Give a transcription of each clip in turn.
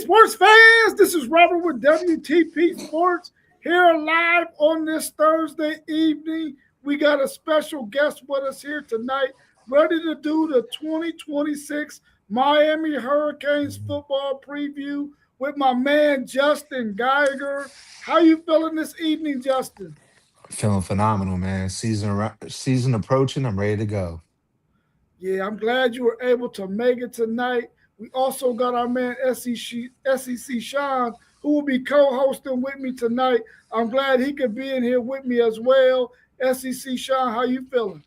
sports fans, this is Robert with WTP Sports here live on this Thursday evening. We got a special guest with us here tonight, ready to do the 2026 Miami Hurricanes football preview with my man Justin Geiger. How you feeling this evening, Justin? Feeling phenomenal, man. Season approaching. I'm ready to go. Yeah, I'm glad you were able to make it tonight. We also got our man SEC Sean, who will be co-hosting with me tonight. I'm glad he could be in here with me as well. SEC Sean, how you feeling?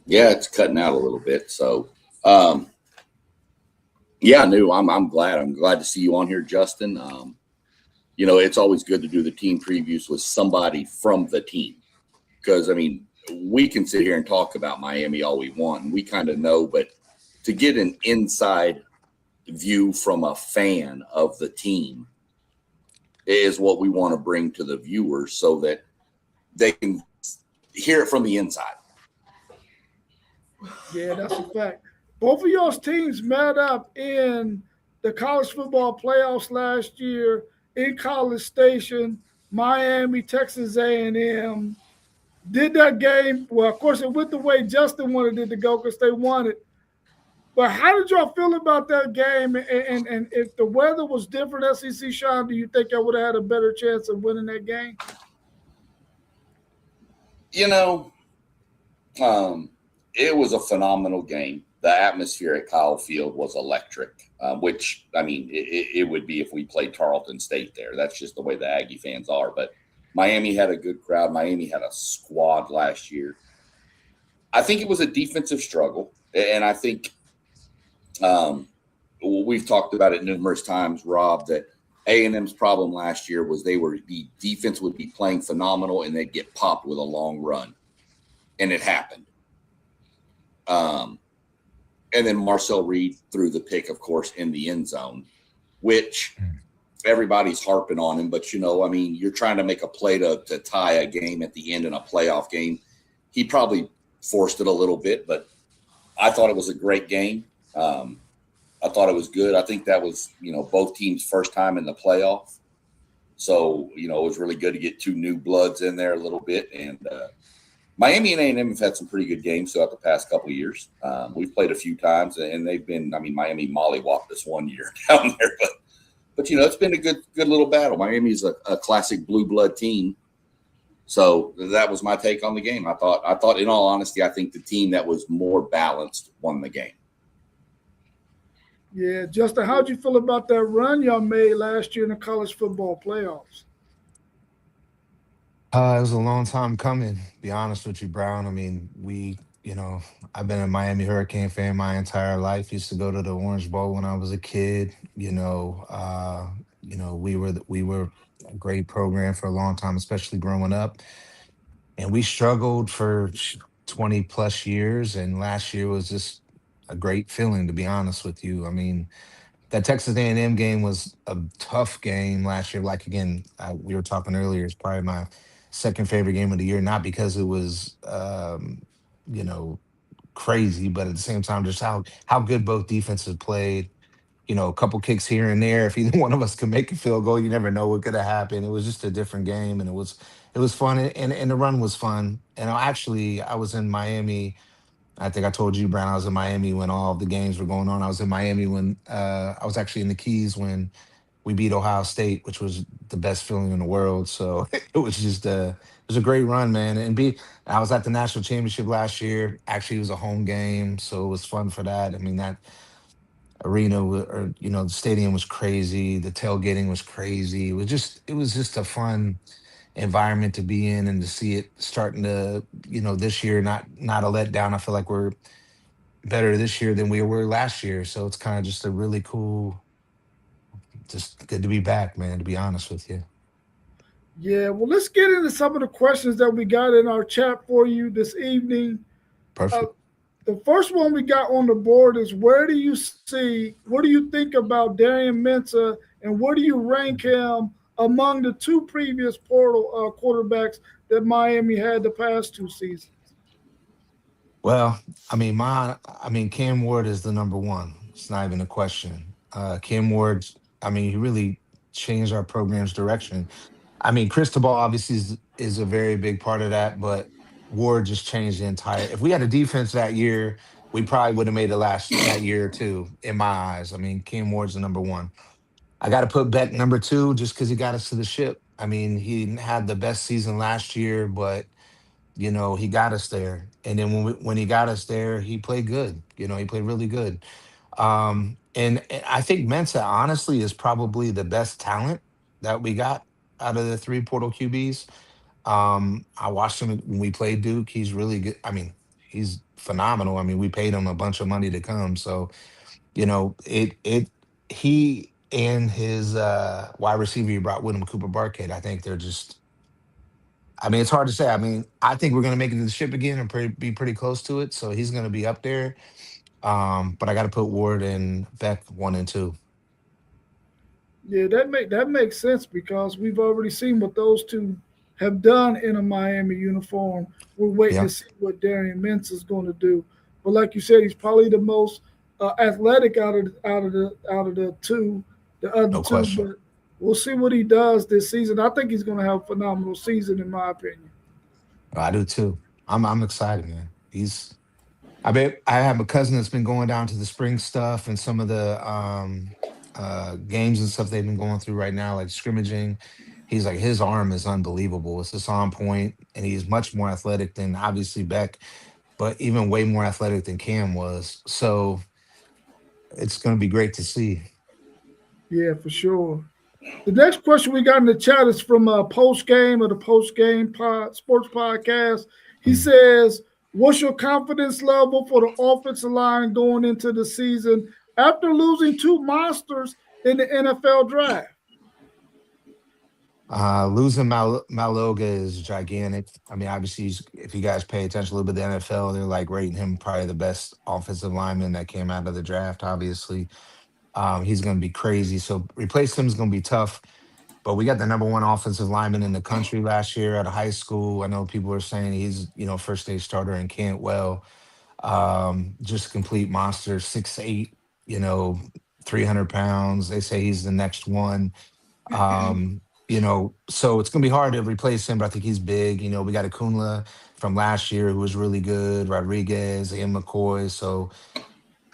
Yeah, it's cutting out a little bit. So, um, yeah, no, I'm glad. I'm glad to see you on here, Justin. It's always good to do the team previews with somebody from the team because we can sit here and talk about Miami all we want, and we kind of know, but to get an inside view from a fan of the team is what we want to bring to the viewers so that they can hear it from the inside. Yeah, that's a fact. Both of y'all's teams met up in the college football playoffs last year in College Station, Miami, Texas A&M. Did that game. Well, of course, it went the way Justin wanted it to go because they won it. But how did y'all feel about that game? And if the weather was different, SEC Sean, do you think y'all would have had a better chance of winning that game? You know, it was a phenomenal game. The atmosphere at Kyle Field was electric, which, it would be if we played Tarleton State there. That's just the way the Aggie fans are. But Miami had a good crowd. Miami had a squad last year. I think it was a defensive struggle. And I think we've talked about it numerous times, Rob, that A&M's problem last year was the defense would be playing phenomenal and they'd get popped with a long run. And it happened. And then Marcel Reed threw the pick, of course, in the end zone, which everybody's harping on him. But, you're trying to make a play to tie a game at the end in a playoff game. He probably forced it a little bit, but I thought it was a great game. I thought it was good. I think that was, both teams' first time in the playoff. So, it was really good to get two new bloods in there a little bit. And Miami and A&M have had some pretty good games throughout the past couple of years. We've played a few times, and they've been. Miami mollywopped us one year down there, but it's been a good little battle. Miami's a classic blue blood team, so that was my take on the game. I thought, in all honesty, I think the team that was more balanced won the game. Yeah, Justin, how'd you feel about that run y'all made last year in the college football playoffs? It was a long time coming. Be honest with you, Brown. I've been a Miami Hurricane fan my entire life. Used to go to the Orange Bowl when I was a kid. We were a great program for a long time, especially growing up. And we struggled for 20 plus years. And last year was just a great feeling, to be honest with you. That Texas A&M game was a tough game last year. Like again, we were talking earlier, it's probably my second favorite game of the year, not because it was, you know, crazy, but at the same time, just how good both defenses played. A couple kicks here and there. If either one of us could make a field goal, you never know what could have happened. It was just a different game, and it was fun, and the run was fun. And I was in Miami. I think I told you, Brown, I was in Miami when all of the games were going on. I was in Miami when I was actually in the Keys when we beat Ohio State, which was the best feeling in the world. So it was a great run, man. I was at the national championship last year. Actually, it was a home game, so it was fun for that. That the stadium was crazy. The tailgating was crazy. It was just a fun environment to be in, and to see it starting to, this year, not a letdown. I feel like we're better this year than we were last year. So it's kind of just a really cool, just good to be back, man, to be honest with you. Yeah, well, let's get into some of the questions that we got in our chat for you this evening. Uh, Perfect. the first one we got on the board is what do you think about Darian Mensah, and where do you rank him among the two previous portal quarterbacks that Miami had the past two seasons? Well, I mean, Cam Ward is the number one. It's not even a question. Cam Ward, I mean, he really changed our program's direction. I mean, Cristobal obviously is a very big part of that, but Ward just changed the entire. If we had a defense that year, we probably would have made it last that year too. In my eyes, I mean, Cam Ward's the number one. I got to put Beck number two just because he got us to the ship. I mean, he didn't have the best season last year, but he got us there. And then when he got us there, he played good. He played really good. And I think Mensa honestly is probably the best talent that we got out of the three portal QBs. I watched him when we played Duke. He's really good. I mean, he's phenomenal. I mean, we paid him a bunch of money to come. So, it he and his wide receiver he brought with him, Cooper Barkhead, I think they're just I mean, it's hard to say. I mean, I think we're gonna make it to the ship again and be pretty close to it. So he's gonna be up there. But I got to put Ward and Beck one and two. Yeah, that makes sense because we've already seen what those two have done in a Miami uniform. We're waiting to Yeah, see what Darian Mintz is going to do. But like you said, he's probably the most athletic out of the two, the other no two. question. But we'll see what he does this season. I think he's going to have a phenomenal season, in my opinion. I do too. I'm excited, man. I bet I have a cousin that's been going down to the spring stuff and some of the games and stuff they've been going through right now, like scrimmaging. He's like his arm is unbelievable. It's just on point, and he's much more athletic than obviously Beck, but even way more athletic than Cam was. So it's going to be great to see. Yeah, for sure. The next question we got in the chat is from post game of the post game sports podcast. He Mm. says, "What's your confidence level for the offensive line going into the season after losing two monsters in the NFL draft?" Losing Maloga is gigantic. I mean, obviously, if you guys pay attention a little bit to the NFL, they're like rating him probably the best offensive lineman that came out of the draft. Obviously, he's going to be crazy. So replace him is going to be tough. But we got the number one offensive lineman in the country last year out of high school. I know people are saying he's first stage starter in Cantwell. Just a complete monster, 6'8", you know, 300 pounds. They say he's the next one. So it's gonna be hard to replace him, but I think he's big. We got Akunla from last year who was really good, Rodriguez, and McCoy. So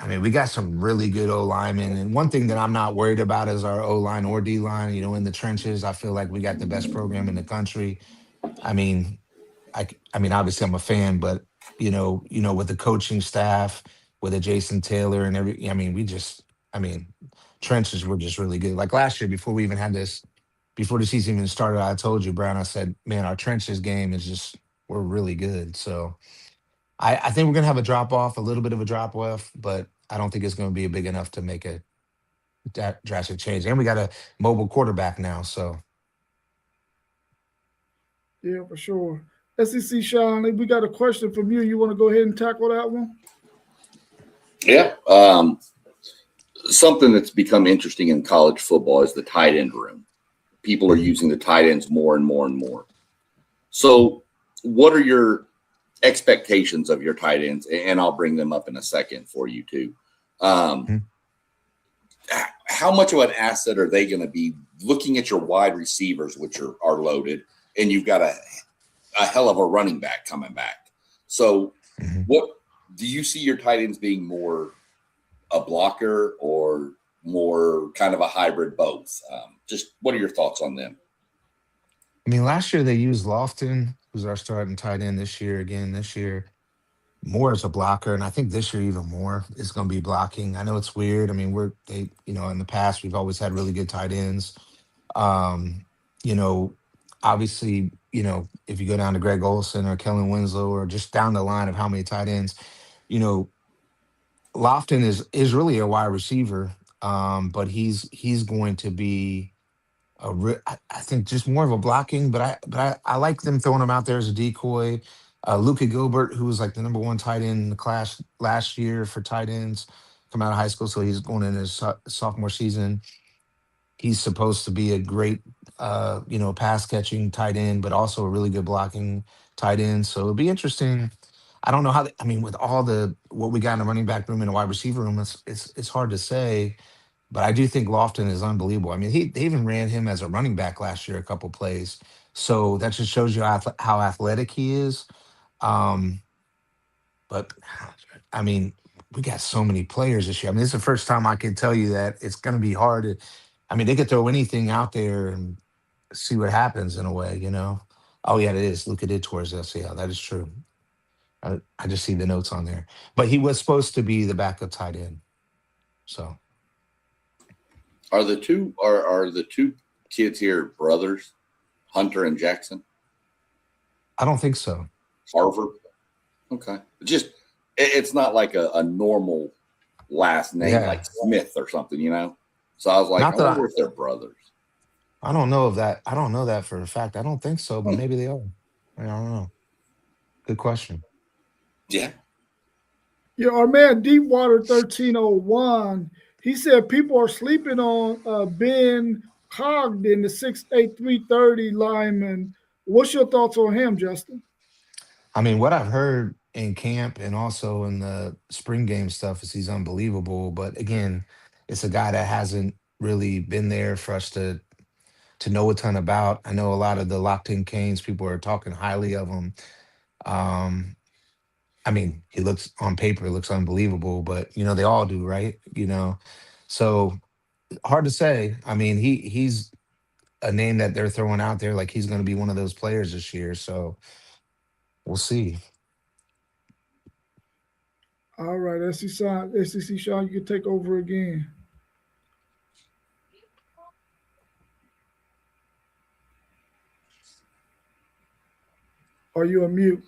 I mean, we got some really good O linemen. And one thing that I'm not worried about is our O line or D line. In the trenches, I feel like we got the best program in the country. I mean, I mean, obviously I'm a fan, but with the coaching staff, with a Jason Taylor and I mean, I mean, trenches were just really good. Like last year, before the season even started, I told you, Brown, I said, man, our trenches game is just, we're really good. So I think we're gonna have a drop off, a little bit of a drop off, but I don't think it's gonna be big enough to make a drastic change. And we got a mobile quarterback now, so Yeah, for sure. SEC Sean, we got a question from you. You want to go ahead and tackle that one? Yeah. Something that's become interesting in college football is the tight end room. People are mhm. using the tight ends more and more and more. So, what are your expectations of your tight ends? And I'll bring them up in a second for you too. Um, Mhm. how much of an asset are they going to be looking at your wide receivers, which are loaded, and you've got a hell of a running back coming back? So, Mhm. what do you see your tight ends being more a blocker or more kind of a hybrid both? Just what are your thoughts on them? I mean, last year they used Lofton, who's our starting tight end this year. Again, this year more as a blocker, and I think this year even more is going to be blocking. I know it's weird. I mean, in the past we've always had really good tight ends. Um, you know, obviously, if you go down to Greg Olson or Kellen Winslow or just down the line of how many tight ends, you know, Lofton is really a wide receiver, but he's going to be I think just more of a blocking, but I like them throwing him out there as a decoy. Luca Gilbert, who was like the number one tight end in the class last year for tight ends, come out of high school, so he's going in his sophomore season. He's supposed to be a great, pass catching tight end, but also a really good blocking tight end. So it'll be interesting. I don't know how. I mean, with all the what we got in the running back room and the wide receiver room, it's hard to say. But I do think Lofton is unbelievable. I mean, they even ran him as a running back last year, a couple plays. So that just shows you how athletic he is. Um, but I mean, we got so many players this year. I mean, this is the first time I can tell you that it's going to be hard. I mean, they could throw anything out there and see what happens in a way. Oh yeah, it is. Luka did towards us. Yeah, that is true. I just see the notes on there. But he was supposed to be the backup tight end. So Are the two kids here brothers, Hunter and Jackson? I don't think so. Harvard. Okay. It's not like a normal last name Yeah. like Smith or something, So I was like, Not that I wonder if they're brothers. I don't know of that. I don't know that for a fact. I don't think so, but maybe they are. I don't know. Good question. Yeah. Yeah, our man Deepwater 1301, he said people are sleeping on Ben Cogden, the 6'8", 330 lineman. What's your thoughts on him, Justin? I mean, what I've heard in camp and also in the spring game stuff is he's unbelievable. But again, it's a guy that hasn't really been there for us to know a ton about. I know a lot of the locked in Canes people are talking highly of him. Um, I mean, he looks on paper, it looks unbelievable, but they all do, right? So hard to say. I mean, he's a name that they're throwing out there like he's going to be one of those players this year. So we'll see. All right, SEC Sean, you can take over again. Are you on mute?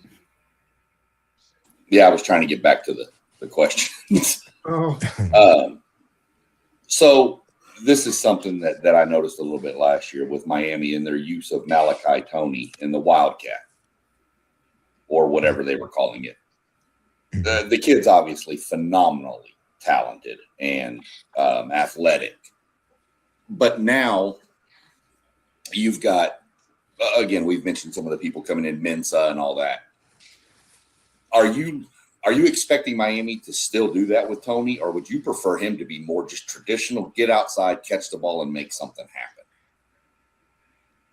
Yeah, I was trying to get back to the questions. Oh, So this is something that I noticed a little bit last year with Miami and their use of Malachi Tony in the Wildcat, or whatever they were calling it. The kid's obviously phenomenally talented and athletic. But now you've got, again, we've mentioned some of the people coming in, Mensa and all that. Are you expecting Miami to still do that with Tony, or would you prefer him to be more just traditional, get outside, catch the ball, and make something happen?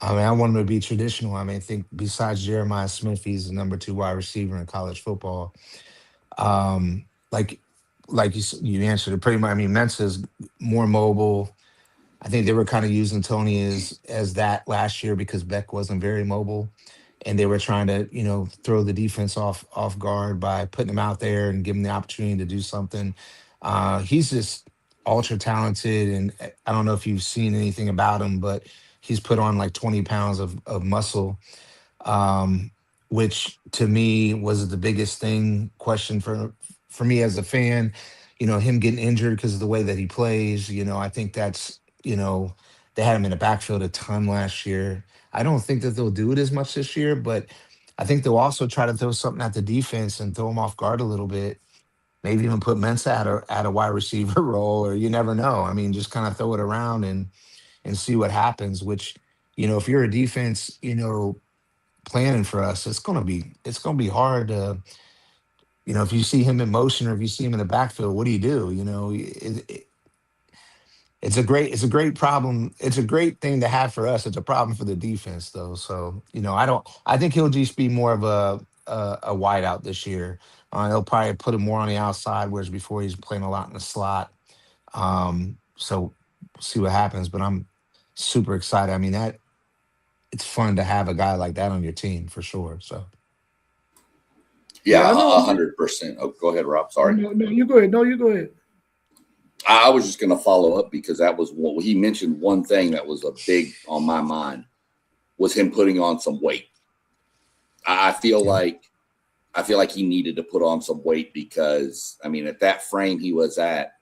I mean, I want him to be traditional. I mean, I think besides Jeremiah Smith, he's the number 2 wide receiver in college football. Um, like you answered it pretty much. I mean, Mensa's more mobile. I think they were kind of using Tony as that last year because Beck wasn't very mobile, and they were trying to throw the defense off guard by putting him out there and giving him the opportunity to do something. He's just ultra talented, and I don't know if you've seen anything about him, but he's put on like 20 pounds of muscle, um, which to me was the biggest question for me as a fan. Him getting injured because of the way that he plays. I think that's they had him in the backfield a ton last year. I don't think that they'll do it as much this year, but I think they'll also try to throw something at the defense and throw them off guard a little bit. Maybe even put Mensah at a wide receiver role, or you never know. I mean, just kind of throw it around and see what happens. Which, if you're a defense, planning for us, it's gonna be hard to, if you see him in motion or if you see him in the backfield, what do you do? It's a great problem. It's a great thing to have for us. It's a problem for the defense, though. So I think he'll just be more of a wideout this year. They'll probably put him more on the outside, whereas before he's playing a lot in the slot. So we'll see what happens. But I'm super excited. I mean, it's fun to have a guy like that on your team for sure. So Yeah, I know. 100%. Oh, go ahead, Rob. Sorry. No, you go ahead. No, you go ahead. I was just going to follow up because that was what he mentioned. One thing that was a big on my mind was him putting on some weight. I feel like he needed to put on some weight because, I mean, at that frame he was at,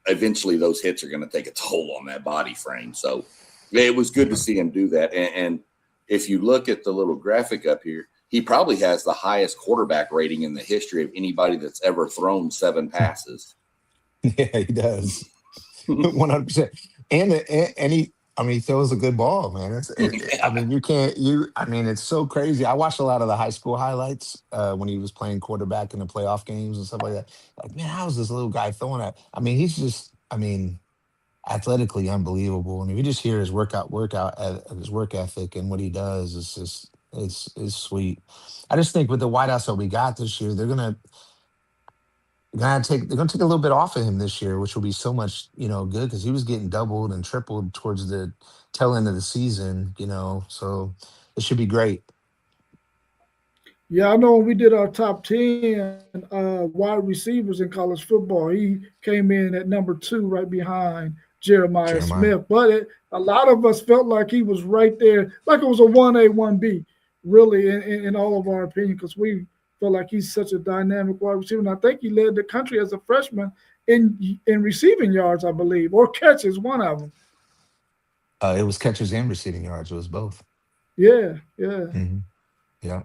eventually those hits are going to take a toll on that body frame. So it was good to see him do that. And if you look at the little graphic up here, he probably has the highest quarterback rating in the history of anybody that's ever thrown 7 passes. yeah, he does 100%. And I mean, he throws a good ball, man. I Yeah. mean, you can't. I mean, it's so crazy. I watched a lot of the high school highlights when he was playing quarterback in the playoff games and stuff like that. Like, man, how is this little guy throwing at? I mean, he's just. I mean, athletically unbelievable. And if you just hear his his work ethic and what he does, it's just it's sweet. I just think with the wideouts that we got this year, they're gonna take a little bit off of him this year, which will be so much, good because he was getting doubled and tripled towards the tail end of the season, so it should be great. Yeah, I know when we did our top 10 wide receivers in college football, he came in at number two, right behind Jeremiah Jeremiah. Smith. But a lot of us felt like he was right there, like it was a 1A, 1B, really, in all of our opinion, because we felt like he's such a dynamic wide receiver. And I think he led the country as a freshman in receiving yards, I believe, or catches, one of them. It was catches and receiving yards. It was both. Yeah, yeah, Hmm. Yeah,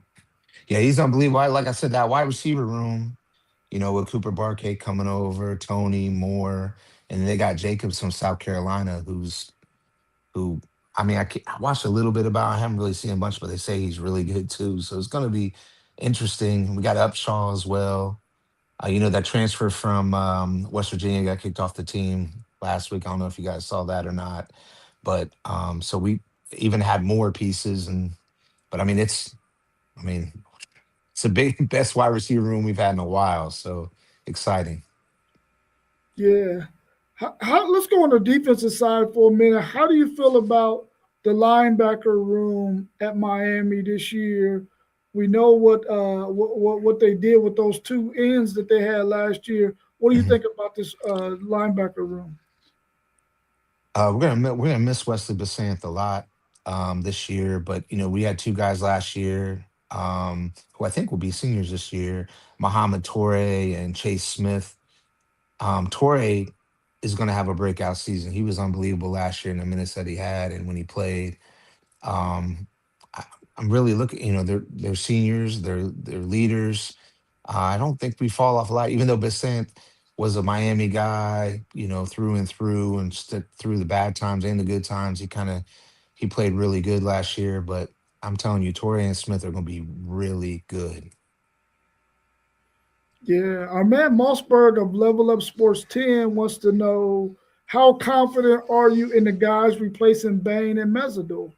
yeah, he's unbelievable. Like I said, that wide receiver room, with Cooper Barkay coming over, Tony Moore, and they got Jacobs from South Carolina, who I mean, I watched a little bit about. I haven't really seen a bunch, but they say he's really good too. So it's going to be interesting. We got Upshaw as well. That transfer from West Virginia got kicked off the team last week. I don't know if you guys saw that or not, but so we even had more pieces, but I mean, I mean, it's a big best wide receiver room we've had in a while. So exciting. yeah. Let's go on the defensive side for a minute. How do you feel about the linebacker room at Miami this year? We know what they did with those two ends that they had last year. What do you Mhm. think about this linebacker room? We're gonna miss Wesley Basant a lot this year, but we had two guys last year who I think will be seniors this year, Muhammad Torre and Chase Smith. Torre is going to have a breakout season. He was unbelievable last year in the minutes that he had and when he played. Um, I, I'm really looking. They're seniors. They're leaders. I don't think we fall off a lot, even though Besant was a Miami guy, through and through, and through the bad times and the good times. He played really good last year. But I'm telling you, Torrey and Smith are going to be really good. Yeah, our man Mossberg of Level Up Sports 10 wants to know how confident are you in the guys replacing Bain and Mesidor?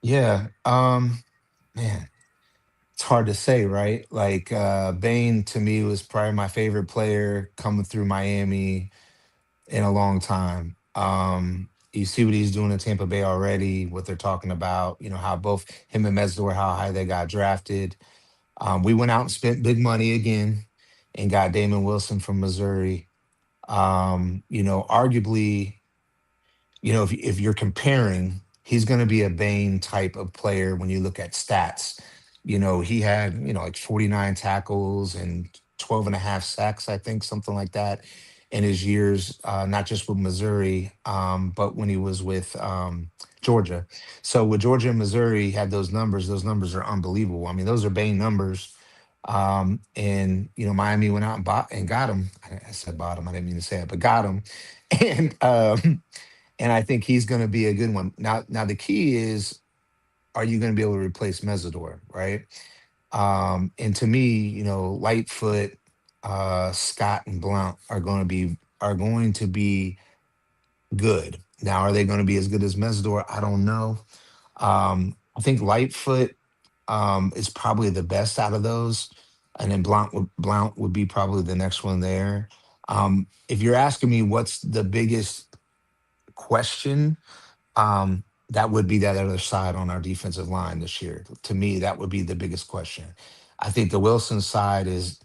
Yeah, man, it's hard to say, right? Like Bain to me was probably my favorite player coming through Miami in a long time. You see what he's doing in Tampa Bay already, what they're talking about, how both him and Mesidor, how high they got drafted. We went out and spent big money again and got Damon Wilson from Missouri. Arguably, if you're comparing, he's going to be a Bane type of player when you look at stats. He had, like 49 tackles and 12 and a half sacks, I think, something like that in his years, not just with Missouri, but when he was with Georgia. So with Georgia and Missouri, he had those numbers. Those numbers are unbelievable. I mean, those are Bane numbers. And Miami went out and bought and got him. I said bought him. I didn't mean to say it, but got him. And and I think he's going to be a good one. Now the key is, are you going to be able to replace Mesidor, right? And to me, Lightfoot, Scott, and Blount are going to be good. Now, are they going to be as good as Mesidor? I don't know. I think Lightfoot is probably the best out of those, and then Blount would be probably the next one there. If you're asking me what's the biggest question, that would be that other side on our defensive line this year. To me, that would be the biggest question. I think the Wilson side is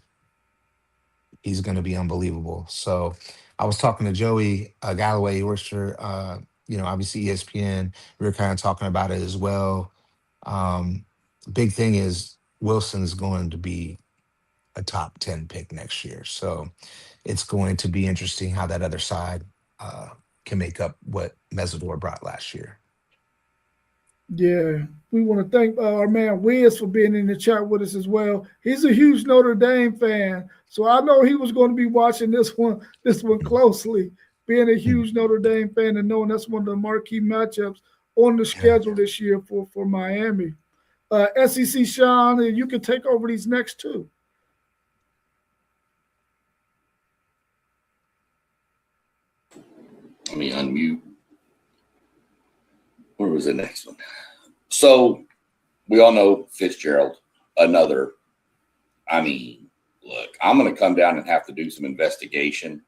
he's going to be unbelievable. So I was talking to Joey Galloway. He works for obviously ESPN. We were kind of talking about it as well. Big thing is Wilson's going to be a top 10 pick next year. So it's going to be interesting how that other side uh, can make up what Mesidor brought last year. Yeah, we want to thank our man Wiz for being in the chat with us as well. He's a huge Notre Dame fan, so I know he was going to be watching this one closely. being a Mm. huge Notre Dame fan and knowing that's one of the marquee matchups on the Yeah. schedule this year for Miami. SEC Sean, and you can take over these next two. Let me unmute. Where was the next one? So we all know Fitzgerald, another. I mean, look, I'm going to come down and have to do some investigation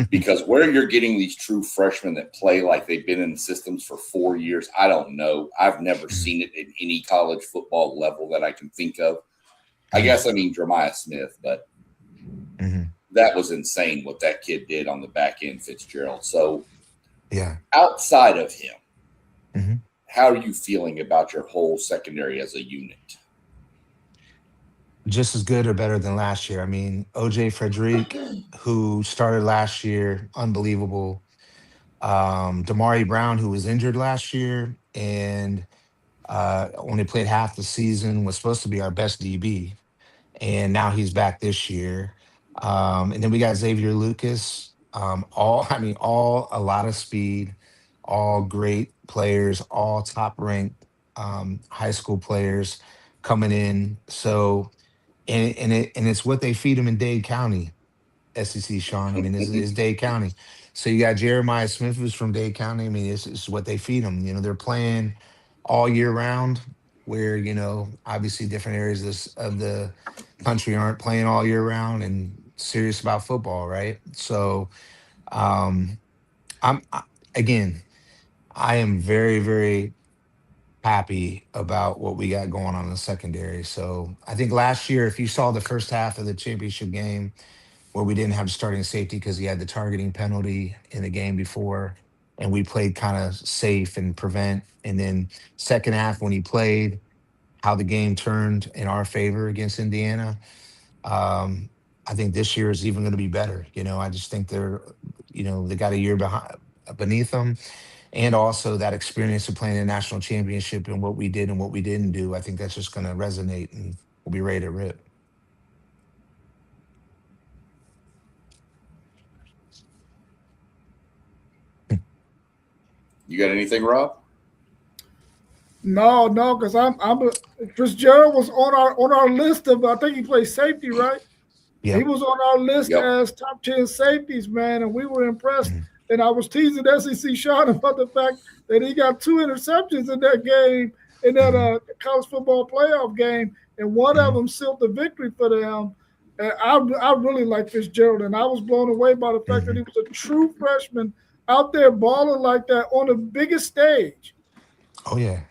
because where you're getting these true freshmen that play like they've been in the systems for 4 years, I don't know. I've never seen it at any college football level that I can think of. I guess I mean Jeremiah Smith, but that was insane what that kid did on the back end, Fitzgerald. So, Yeah. outside of him, Mm-hmm. how are you feeling about your whole secondary as a unit? Just as good or better than last year. I mean, OJ Frederick, who started last year, unbelievable. Damari Brown, who was injured last year and only played half the season, was supposed to be our best DB, and now he's back this year. And then we got Xavier Lucas. All I mean, all a lot of speed, all great players, all top ranked high school players coming in. So and it's what they feed them in Dade County, SEC, Sean. I mean, it's Dade County. So you got Jeremiah Smith, who's from Dade County. I mean, it's what they feed them. You know, they're playing all year round, where, obviously different areas of the country aren't playing all year round and serious about football, right? So um, again, I am very, very happy about what we got going on in the secondary. So I think last year, if you saw the first half of the championship game where we didn't have the starting safety because he had the targeting penalty in the game before, and we played kind of safe and prevent. And then second half when he played, how the game turned in our favor against Indiana. Um, I think this year is even going to be better. I just think they got a year beneath them, and also that experience of playing a national championship and what we did and what we didn't do. I think that's just going to resonate, and we'll be ready to rip. You got anything, Rob? No, because Fitzgerald was on our list of, I think he plays safety, right? He Yep. was on our list Yep. as top 10 safeties, man, and we were impressed. Mhm. And I was teasing SEC Sean about the fact that he got 2 interceptions in that game, in that Mhm. college football playoff game, and one of Mhm. them sealed the victory for them. And I really like Fitzgerald, and I was blown away by the fact that he Mhm. was a true freshman out there balling like that on the biggest stage. Oh yeah.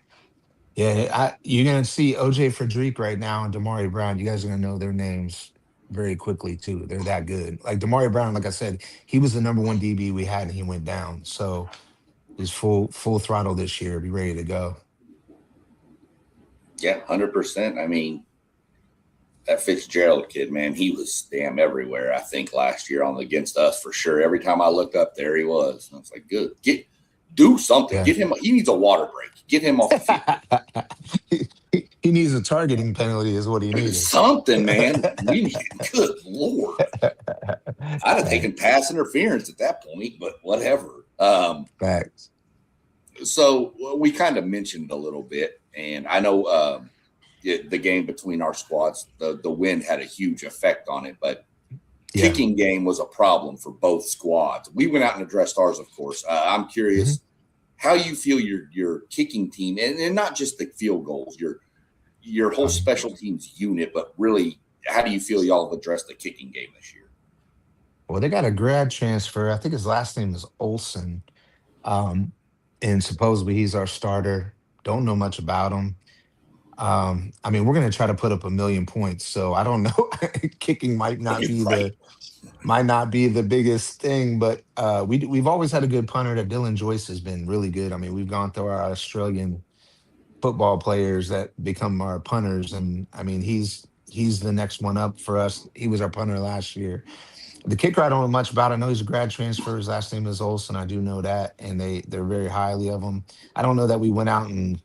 Yeah, you're gonna see OJ Frederick right now and Damari Brown. You guys are gonna know their names very quickly too. They're that good. Like Damari Brown, like I said, he was the number one DB we had, and he went down. So he's full throttle this year. Be ready to go. Yeah, 100%. I mean, that Fitzgerald kid, man, he was damn everywhere. I think last year on against us for sure. Every time I looked up, there he was. I was like, good, do something. Yeah. Get him. He needs a water break. Get him off the field. He needs a targeting penalty, is what he needed. Something, man. We need. Good Lord. I'd have taken pass interference at that point, but whatever. Facts. So we kind of mentioned a little bit, and I know the game between our squads, the wind had a huge effect on it, but Yeah. kicking game was a problem for both squads. We went out and addressed ours, of course. I'm curious how you feel your kicking team, and not just the field goals, your whole special teams unit, but really, how do you feel y'all have addressed the kicking game this year? Well, they got a grad transfer. I think his last name is Olson. Um, and supposedly he's our starter. Don't know much about him. I mean, we're gonna try to put up 1,000,000 points, so I don't know. Kicking Right. might not be the biggest thing, but we've always had a good punter. That Dylan Joyce has been really good. I mean, we've gone through our Australian football players that become our punters, and I mean, he's the next one up for us. He was our punter last year. The kicker, I don't know much about. I know he's a grad transfer. His last name is Olson. I do know that, and they're very highly of him. I don't know that we went out and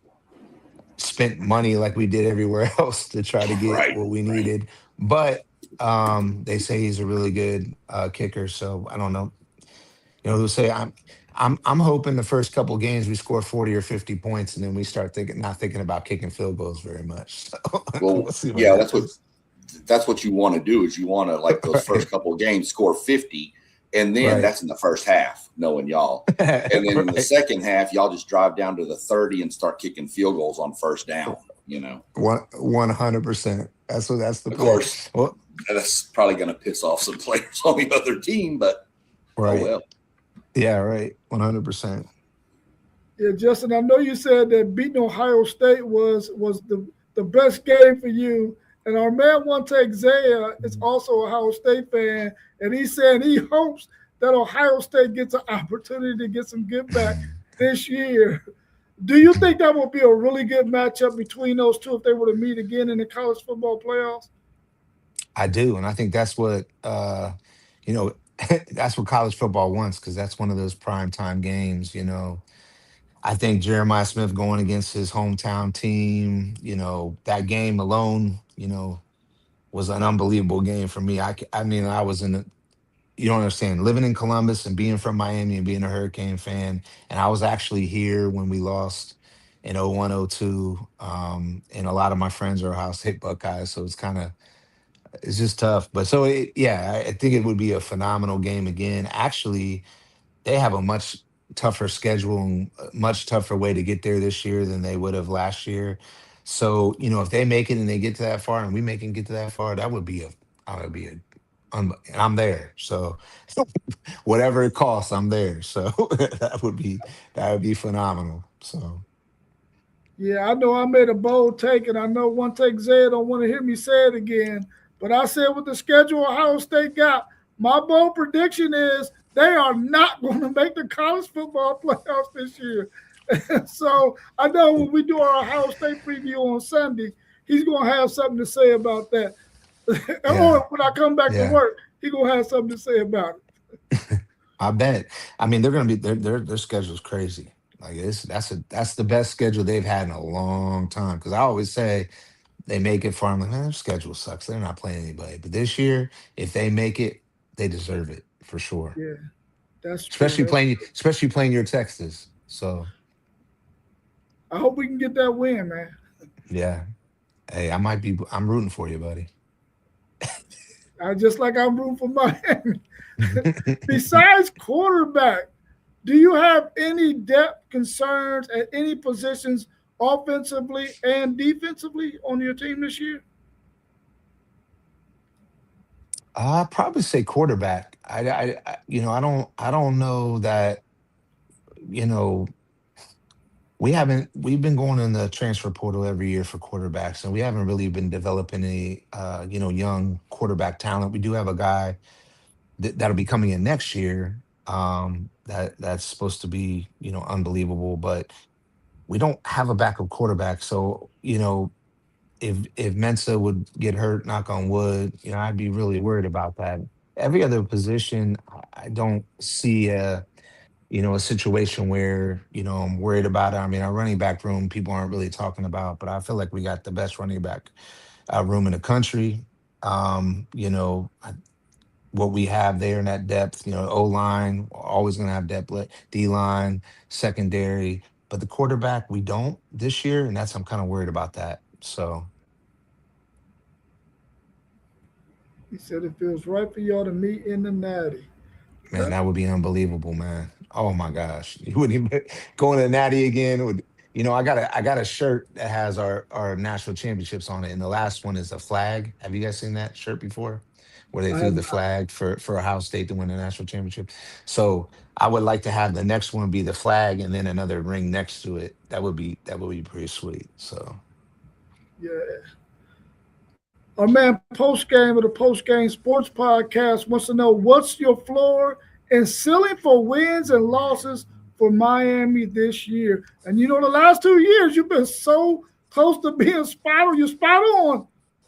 spent money like we did everywhere else to try to get Right. what we needed, but they say he's a really good kicker. So I don't know. They'll say I'm hoping the first couple games we score 40 or 50 points, and then we start thinking not thinking about kicking field goals very much. So Well, we'll see what yeah, happens. that's what you want to do is you want to like those first Right. couple of games score 50, and then Right. that's in the first half, knowing y'all. And then in the Right. second half, y'all just drive down to the 30 and start kicking field goals on first down, you know. 100%. That's the Of plan. course, Well, that's probably going to piss off some players on the other team, but oh right. well. Yeah, right. 100%. Yeah, Justin, I know you said that beating Ohio State was the best game for you. And our man one take Zaya is also a Ohio State fan, and he said he hopes that Ohio State gets an opportunity to get some get back this year. Do you think that will be a really good matchup between those two if they were to meet again in the college football playoffs? I do, and I think that's what you know, that's what college football wants because that's one of those prime time games. I think Jeremiah Smith going against his hometown team, that game alone, was an unbelievable game for me. I mean, I was in, you don't understand, living in Columbus and being from Miami and being a Hurricane fan. And I was actually here when we lost in 01, 02. And a lot of my friends are Ohio State Buckeyes. So it's just tough. But so, yeah, I think it would be a phenomenal game again. Actually, they have a much tougher schedule and a much tougher way to get there this year than they would have last year. So, if they make it and they get to that far and we make it get to that far, I would be and I'm there. So whatever it costs, I'm there. So that would be phenomenal. So Yeah, I know I made a bold take, and I know one take Zay don't want to hear me say it again. But I said with the schedule Ohio State got, my bold prediction is they are not going to make the college football playoffs this year. So I know when we do our Ohio State preview on Sunday, he's going to have something to say about that. yeah, Or when I come back to yeah. work, he's going to have something to say about it. I bet. I mean, they're gonna be their schedule's crazy. Like that's the best schedule they've had in a long time. Because I always say they make it far. I'm like, man, their schedule sucks. They're not playing anybody. But this year, if they make it, they deserve it for sure. Yeah, that's true. Especially playing your Texas. So I hope we can get that win, man. yeah. Hey, I'm rooting for you, buddy. I just like I'm rooting for Miami. Besides quarterback, do you have any depth concerns at any positions offensively and defensively on your team this year? I probably say quarterback. I don't know that, you know, we've been going in the transfer portal every year for quarterbacks, and we haven't really been developing any, young quarterback talent. We do have a guy that'll be coming in next year. That's supposed to be, unbelievable, but we don't have a backup quarterback. So, if Mensa would get hurt, knock on wood, I'd be really worried about that. Every other position, I don't see a situation where, I'm worried about it. I mean, our running back room, people aren't really talking about, but I feel like we got the best running back room in the country. What we have there in that depth, O line, always going to have depth, D line, secondary, but the quarterback, we don't this year. And I'm kind of worried about that. So, He said it feels right for y'all to meet in the natty. man, Okay. that would be unbelievable, man. Oh my gosh. You wouldn't even going to Natty again would I got a shirt that has our national championships on it. And the last one is a flag. Have you guys seen that shirt before? Where they I threw have the flag for Ohio State to win the national championship. So I would like to have the next one be the flag and then another ring next to it. That would be pretty sweet. So yeah. Our man post game of the post game sports podcast wants to know what's your floor and ceiling for wins and losses for Miami this year. And the last 2 years you've been so close to being spot on. You're spot on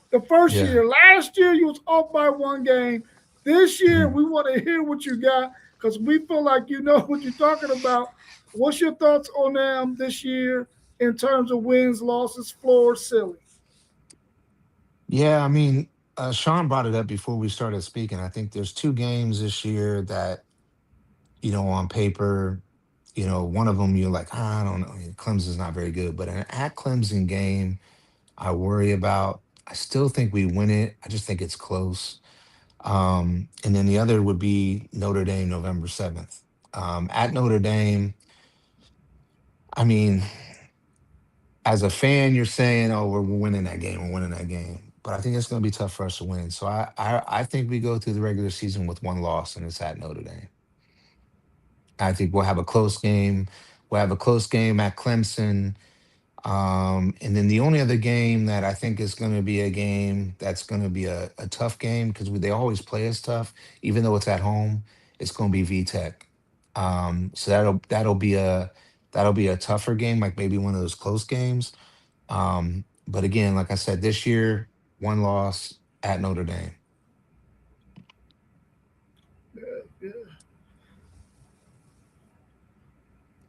the first yeah. year. Last year you was off by one game. This year Mhm. we want to hear what you got because we feel like you know what you're talking about. What's your thoughts on them this year in terms of wins, losses, floor, ceiling? Yeah, I mean, Sean brought it up before we started speaking. I think there's two games this year that on paper, one of them you're like, "Ah, I don't know. Clemson's not very good." But an at Clemson game, I worry about. I still think we win it. I just think it's close. And then the other would be Notre Dame, November 7th. At Notre Dame, I mean, as a fan, you're saying, "Oh, we're winning that game. We're winning that game." But I think it's going to be tough for us to win. So I think we go through the regular season with one loss, and it's at Notre Dame. I think we'll have a close game. We'll have a close game at Clemson. And then the only other game that I think is going to be a game that's going to be a tough game because they always play us tough, even though it's at home. It's going to be VTech. So that'll be a tougher game, like maybe one of those close games. But again, like I said, this year one loss at Notre Dame, Yeah.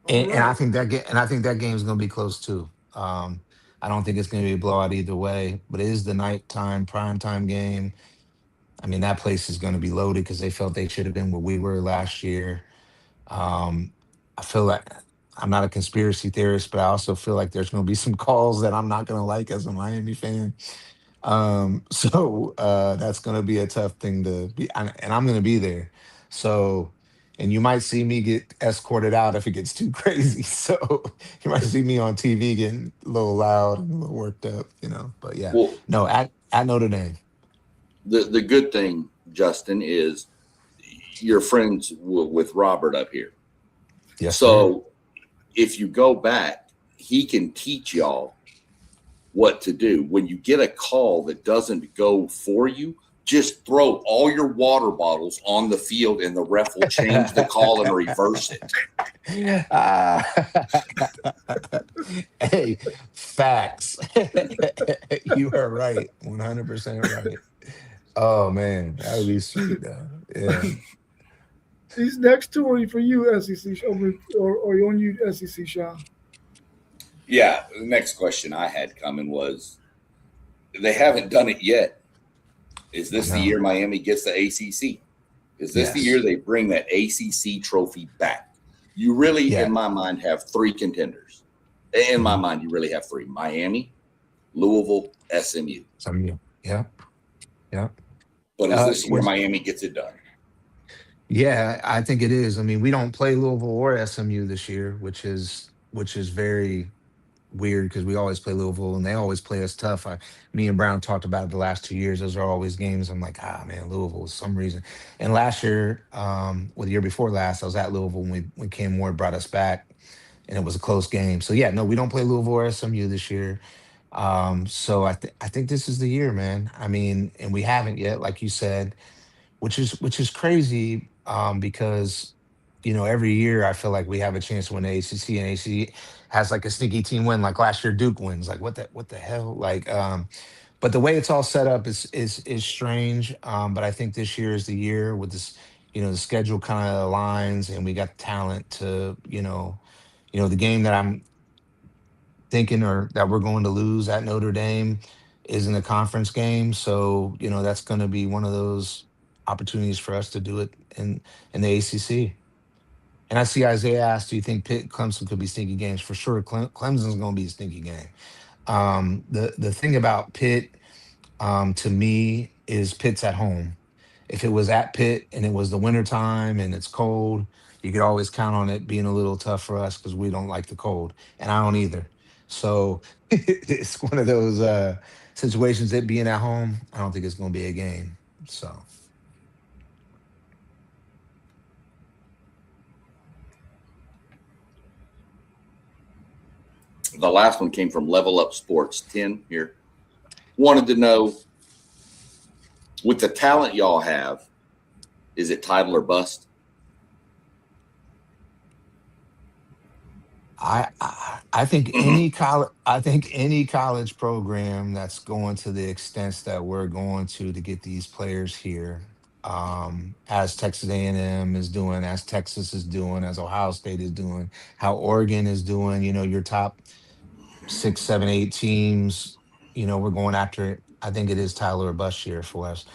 All and I right. think that game is going to be close too. I don't think it's going to be a blowout either way, but it is the nighttime prime time game. I mean, that place is going to be loaded because they felt they should have been where we were last year. Um, I feel like I'm not a conspiracy theorist, but I also feel like there's going to be some calls that I'm not going to like as a Miami fan. So that's going to be a tough thing to be, and I'm going to be there. So, and you might see me get escorted out if it gets too crazy. So you might see me on TV getting a little loud and a little worked up. But yeah, Well, no, at Notre Dame. the good thing, Justin, is you're friends with Robert up here. Yes, sir. So if you go back, he can teach y'all what to do. When you get a call that doesn't go for you, just throw all your water bottles on the field and the ref will change the call and reverse it. Ah, hey, facts. You are right. 100% right. Oh man, that would be sweet though. Yeah. These next two are for you, SEC, or on you, SEC, Sean. Yeah. The next question I had coming was they haven't done it yet. Is I this the know. year Miami gets the ACC? Is this the year Yes. they bring that ACC trophy back? You really, in Yeah. my mind, have three contenders. In my Mhm. mind, you really have three: Miami, Louisville, SMU. Some of you. Yeah. Yeah. But is this the year Which Miami gets it done? Yeah, I think it is. I mean, we don't play Louisville or SMU this year, which is very weird because we always play Louisville and they always play us tough. Me and Brown talked about it the last 2 years. Those are always games. I'm like, man, Louisville for some reason. And last year, well, the year before last, I was at Louisville when Cam Ward brought us back, and it was a close game. So yeah, no, we don't play Louisville or SMU this year. So I think this is the year, man. I mean, and we haven't yet, like you said, which is crazy, because every year I feel like we have a chance to win the ACC, and ACC has like a sneaky team win. Like last year, Duke wins. Like what the hell? Like, but the way it's all set up is strange. But I think this year is the year with this. The schedule kind of aligns, and we got talent to the game that I'm thinking or that we're going to lose at Notre Dame isn't a conference game. So, that's going to be one of those opportunities for us to do it in the ACC. And I see Isaiah asked, do you think Pitt Clemson could be sneaky games? For sure, Clemson's going to be a sneaky game. The thing about Pitt, to me, is Pitt's at home. If it was at Pitt and it was the winter time and it's cold, you could always count on it being a little tough for us because we don't like the cold, and I don't either. So it's one of those situations. It being at home, I don't think it's going to be a game. So The last one came from Level Up Sports 10 here. Wanted to know, with the talent y'all have, is it title or bust? I think any college program that's going to the extents that we're going to get these players here, as Texas A&M is doing, as Texas is doing, as Ohio State is doing, how Oregon is doing. Your top 6, 7, 8 teams. We're going after it. I think it is Tyler or bust year for us.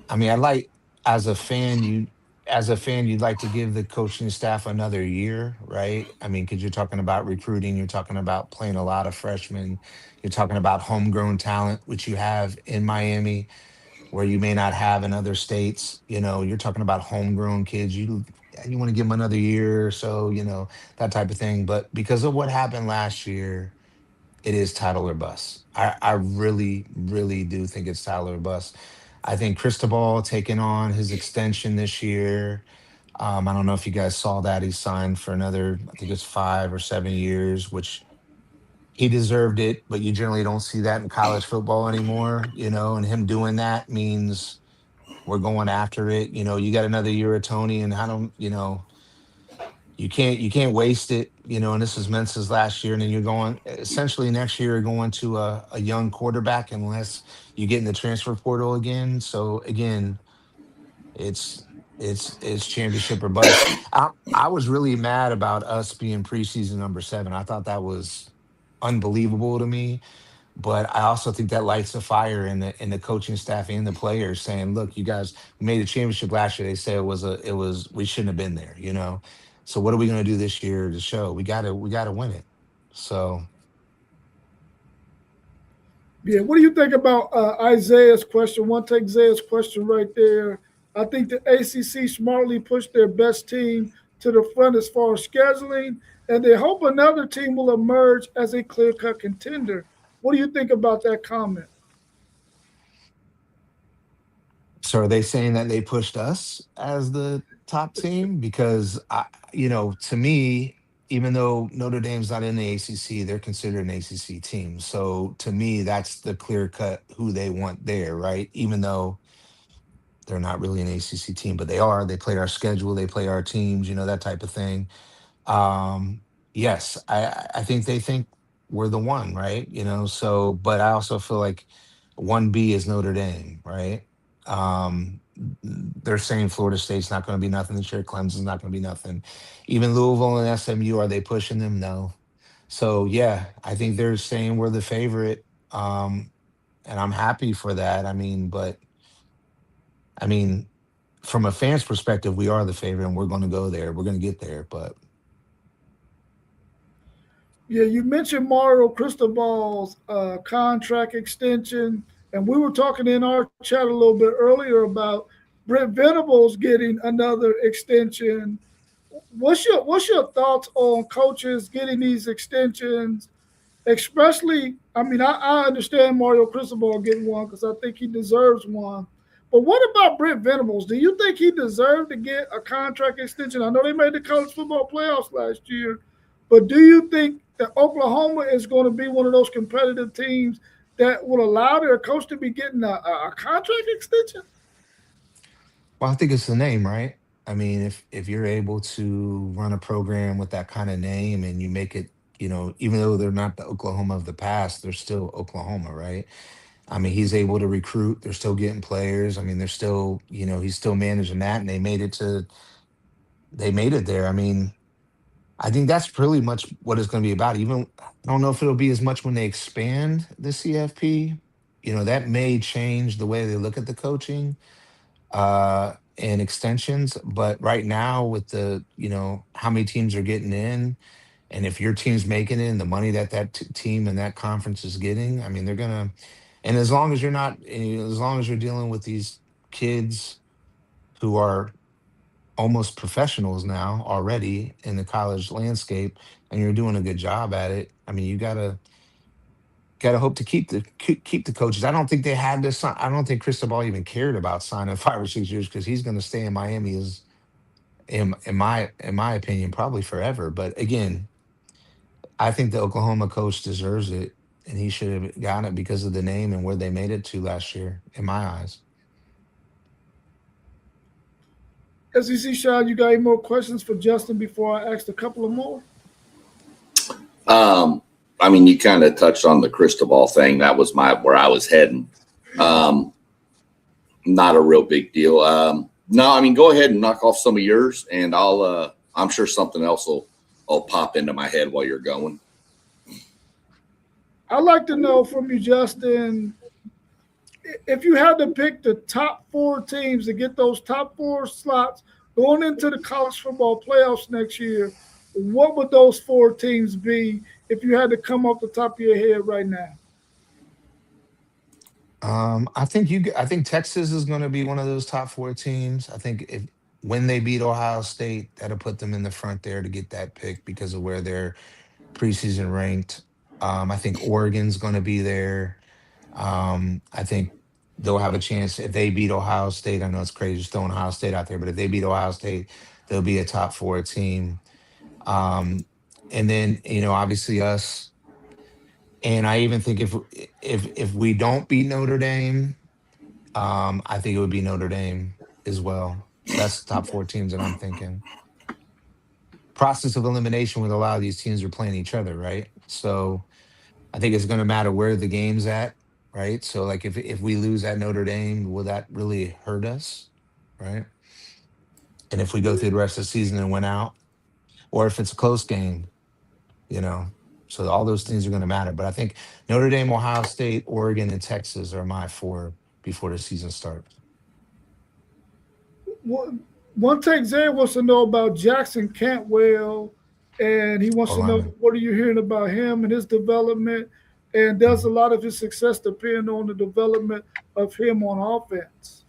I mean, I like as a fan, as a fan, you'd like to give the coaching staff another year, right? I mean, because you're talking about recruiting, you're talking about playing a lot of freshmen, you're talking about homegrown talent, which you have in Miami, where you may not have in other states. You're talking about homegrown kids. You want to give them another year or so, that type of thing. But because of what happened last year, it is title or bust. I really, really do think it's title or bust. I think Cristobal taking on his extension this year. I don't know if you guys saw that he signed for another, I think it's 5 or 7 years, which he deserved it, but you generally don't see that in college football anymore, and him doing that means we're going after it. You got another year of Tony, and I don't, you can't waste it, and this is Mensa's last year, and then you're going essentially next year you're going to a young quarterback unless you get in the transfer portal again. So again, it's it's championship or bust. I was really mad about us being preseason number 7. I thought that was unbelievable to me. But I also think that lights a fire in the coaching staff and the players saying, look, you guys, we made a championship last year. They say we shouldn't have been there. So what are we gonna do this year to show? We gotta win it. So Yeah, what do you think about Isaiah's question? One take Isaiah's question right there. I think the ACC smartly pushed their best team to the front as far as scheduling, and they hope another team will emerge as a clear-cut contender. What do you think about that comment? so are they saying that they pushed us as the top team? Because to me, even though Notre Dame's not in the ACC, they're considered an ACC team. So to me, that's the clear cut who they want there, right? Even though they're not really an ACC team, but they are. They play our schedule, they play our teams, that type of thing. Um, yes, I think they think we're the one, right? So but I also feel like 1B is Notre Dame, right? They're saying Florida State's not going to be nothing this year. Clemson's not going to be nothing. Even Louisville and SMU, are they pushing them? No. So yeah, I think they're saying we're the favorite. And I'm happy for that. I mean, from a fan's perspective, we are the favorite and we're going to go there. We're going to get there. But Yeah, you mentioned Mario Cristobal's contract extension, and we were talking in our chat a little bit earlier about Brent Venables getting another extension. What's your thoughts on coaches getting these extensions? Especially, I understand Mario Cristobal getting one because I think he deserves one. But what about Brent Venables? Do you think he deserved to get a contract extension? I know they made the college football playoffs last year, but do you think that Oklahoma is going to be one of those competitive teams that will allow their coach to be getting a contract extension? well, I think it's the name, right? I mean, if you're able to run a program with that kind of name and you make it, even though they're not the Oklahoma of the past, they're still Oklahoma, right? I mean, he's able to recruit. They're still getting players. I mean, they're still, he's still managing that, and they made it there. I mean, I think that's pretty much what it's going to be about. Even I don't know if it'll be as much when they expand the CFP. That may change the way they look at the coaching and extensions. But right now, with the how many teams are getting in, and if your team's making it, and the money that team and that conference is getting, I mean, they're gonna. And as long as you're not, as long as you're dealing with these kids who are almost professionals now already in the college landscape, and you're doing a good job at it, I mean, you gotta hope to keep the coaches. I don't think they had to sign. I don't think Cristobal even cared about signing 5 or 6 years because he's going to stay in Miami as in my opinion probably forever. But again, I think the Oklahoma coach deserves it, and he should have gotten it because of the name and where they made it to last year. In my eyes. SEC Sean, you got any more questions for Justin before I ask a couple of more? You kind of touched on the Cristobal thing. That was where I was heading. Not a real big deal. No, go ahead and knock off some of yours, and I'm sure something else will pop into my head while you're going. I'd like to know from you, Justin, if you had to pick the top 4 teams to get those top 4 slots Going into the college football playoffs next year, what would those four teams be if you had to come off the top of your head right now? I think Texas is going to be one of those top four teams. I think if when they beat Ohio State, that'll put them in the front there to get that pick because of where they're preseason ranked. I think Oregon's going to be there. I think they'll have a chance if they beat Ohio State. I know it's crazy just throwing Ohio State out there, but if they beat Ohio State, they'll be a top four team. Um, and then obviously us. And I even think if we don't beat Notre Dame, I think it would be Notre Dame as well. So that's the top four teams that I'm thinking. Process of elimination with a lot of these teams are playing each other, right? So I think it's going to matter where the game's at, right? So like if we lose at Notre Dame, will that really hurt us, right? And if we go through the rest of the season and win out, or if it's a close game, you know. So all those things are going to matter. But I think Notre Dame, Ohio State, Oregon, and Texas are my four before the season starts. One thing Zay wants to know about Jackson Cantwell, and he wants O to know lineman. what are you hearing about him and his development, and does a Mhm. lot of his success depend on the development of him on offense?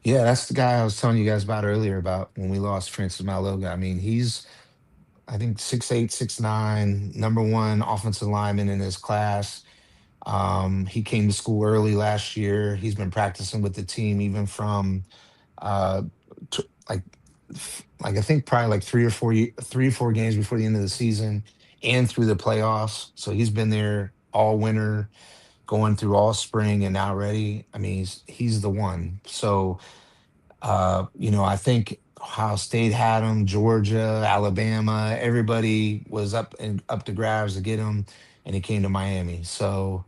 Yeah, that's the guy I was telling you guys about earlier about when we lost Francis Maloga. I mean, he's I think 6'8", 6'9", number one offensive lineman in his class. He came to school early last year. He's been practicing with the team even from uh like like I think probably like 3 or 4 games before the end of the season and through the playoffs. So he's been there all winter, going through all spring and now ready. I mean, he's the one. So I think Ohio State had him, Georgia, Alabama, everybody was up and up to grabs to get him, and he came to Miami. So,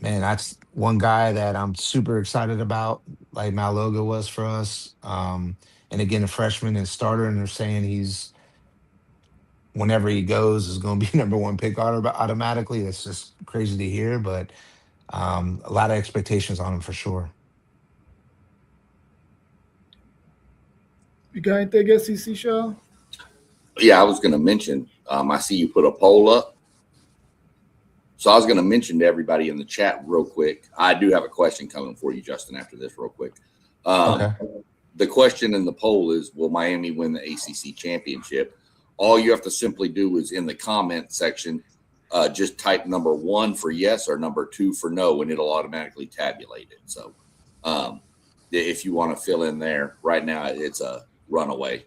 man, that's one guy that I'm super excited about, like Maloga was for us. And again, a freshman and starter, and they're saying he's whenever he goes is going to be number one pick automatically. That's just crazy to hear, but a lot of expectations on him for sure. You got anything SEC, Shaw? Yeah, I was going to mention. I see you put a poll up. So I was going to mention to everybody in the chat real quick. I do have a question coming for you, Justin, after this, real quick. Okay. The question in the poll is, will Miami win the ACC championship? All you have to simply do is in the comment section, just type number 1 for yes or number 2 for no, and it'll automatically tabulate it. So if you want to fill in there, right now it's a runaway.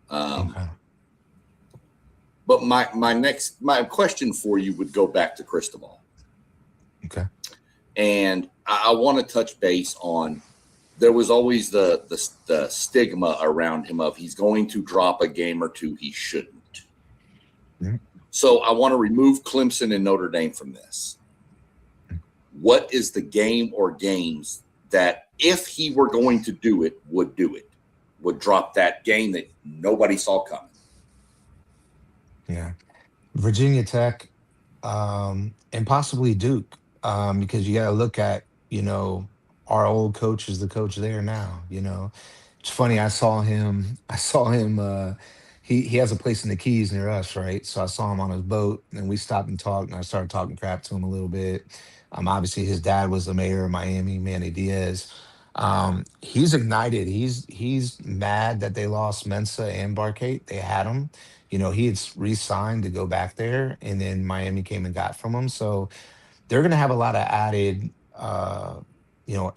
Okay. But my question for you would go back to Cristobal. Okay. And I want to touch base on, there was always the stigma around him of he's going to drop a game or two he shouldn't. Mm-hmm. So I want to remove Clemson and Notre Dame from this. What is the game or games that if he were going to do it, would drop that game that nobody saw coming? Yeah. Virginia Tech, and possibly Duke, because you got to look at, our old coach is the coach there now. It's funny. I saw him. He has a place in the Keys near us, right? So I saw him on his boat, and we stopped and talked, and I started talking crap to him a little bit. Obviously, his dad was the mayor of Miami, Manny Diaz. He's ignited. He's mad that they lost Mensa and Barkate. They had him. He had re-signed to go back there, and then Miami came and got from him. So they're going to have a lot of added,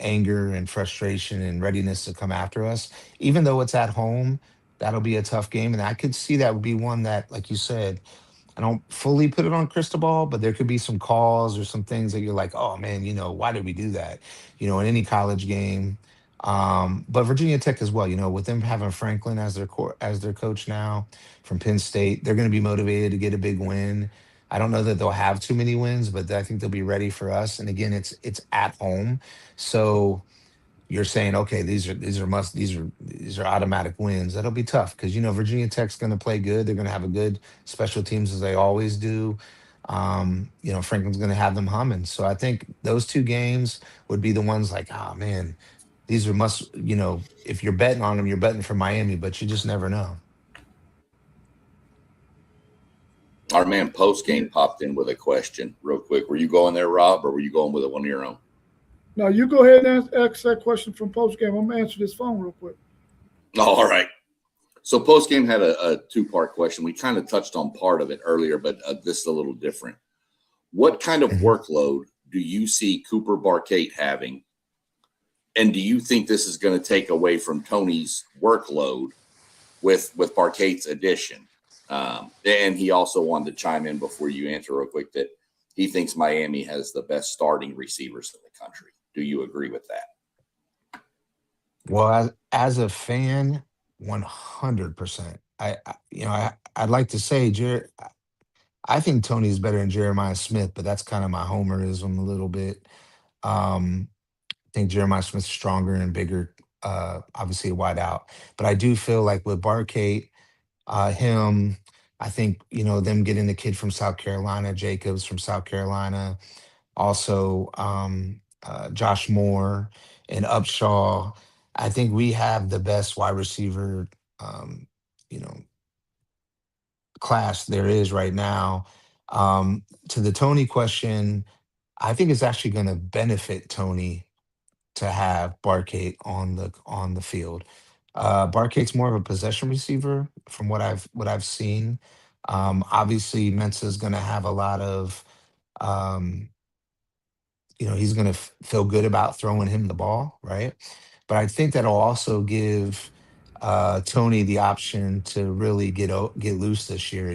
anger and frustration and readiness to come after us. Even though it's at home, that'll be a tough game, and I could see that would be one that, like you said, I don't fully put it on Cristobal, but there could be some calls or some things that you're like, oh man, why did we do that? In any college game. But Virginia Tech as well, with them having Franklin as as their coach now from Penn State, they're going to be motivated to get a big win. I don't know that they'll have too many wins, but I think they'll be ready for us. And again, it's at home, so you're saying, okay, these are automatic wins. That'll be tough because Virginia Tech's going to play good. They're going to have a good special teams as they always do. Franklin's going to have them humming. So I think those two games would be the ones like, oh man, these are must, if you're betting on them, you're betting for Miami, but you just never know. Our man Post Yeah. Game popped in with a question real quick. Were you going there, Rob, or were you going with one of your own? Now you go ahead and ask that question from post game. I'm gonna answer this phone real quick. All right. So Post Game had a two-part question. We kind of touched on part of it earlier, but this is a little different. What kind of Mhm. workload do you see Cooper Barkate having? And do you think this is going to take away from Tony's workload with Barkate's addition? And he also wanted to chime in before you answer real quick that he thinks Miami has the best starting receivers in the country. Do you agree with that? Well, as a fan, 100%. I'd like to say, Jared, I think Tony's better than Jeremiah Smith, but that's kind of my homerism a little bit. I think Jeremiah Smith's stronger and bigger, obviously a wide out. But I do feel like with Barkate, him, I think, them getting the kid from South Carolina, Jacobs from South Carolina, also Josh Moore and Upshaw. I think we have the best wide receiver, um, you know, class there is right now. To the Tony question, I think it's actually going to benefit Tony to have Barkate on the field. Barkate's more of a possession receiver from what I've seen. Obviously, Mensa's going to have a lot of um, he's going to feel good about throwing him the ball, right? But I think that'll also give Tony the option to really get loose this year.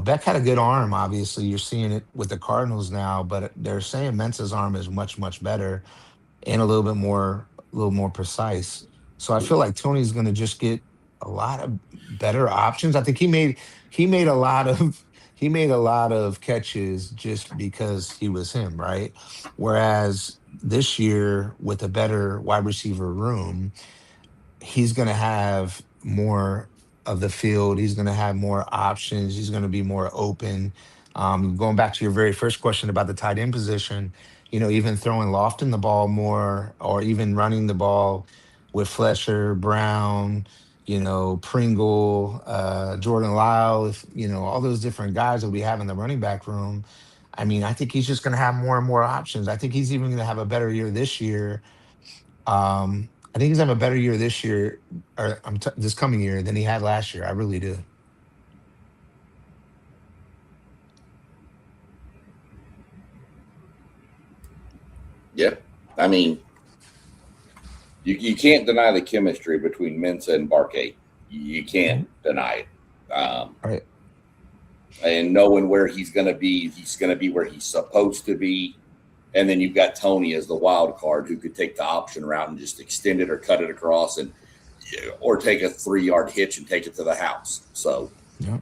Beck had a good arm. Obviously, you're seeing it with the Cardinals now, but they're saying Mensa's arm is much much better and a little more precise. So I feel like Tony's going to just get a lot of better options. I think he made a lot of he made a lot of catches just because he was him, right? Whereas this year with a better wide receiver room, he's going to have more of the field. He's going to have more options. He's going to be more open. Going back to your very first question about the tight end position, even throwing Lofton the ball more, or even running the ball with Fletcher, Brown, Pringle, Jordan Lyle, all those different guys that we have in the running back room. I mean, I think he's just going to have more and more options. I think he's even going to have a better year this year. I think he's gonna have a better year this year, or this coming year, than he had last year. I really do. Yeah. I mean, you can't deny the chemistry between Mensa and Barkate. You can't Mhm. deny it. All right. And knowing where he's going to be where he's supposed to be. And then you've got Tony as the wild card who could take the option route and just extend it or cut it across or take a 3-yard hitch and take it to the house. So, Yeah.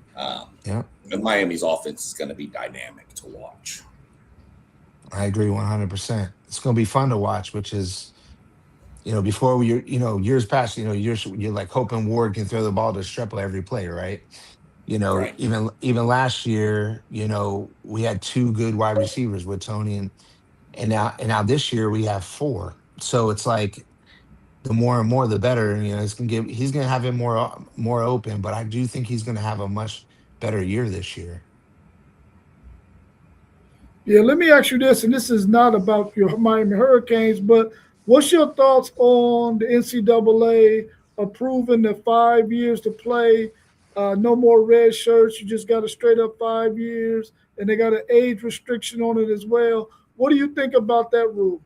Yeah. and Miami's offense is going to be dynamic to watch. I agree 100%. It's gonna be fun to watch, which is, before years past, you're like hoping Ward can throw the ball to Streppel every play, right? Right. Even last year, we had two good wide receivers with Tony and now this year we have four. So it's like the more and more the better. And, he's gonna have it more open, but I do think he's gonna have a much better year this year. Yeah, let me ask you this, and this is not about your Miami Hurricanes, but what's your thoughts on the NCAA approving the 5 years to play? No more red shirts. You just got a straight up 5 years, and they got an age restriction on it as well. What do you think about that rule?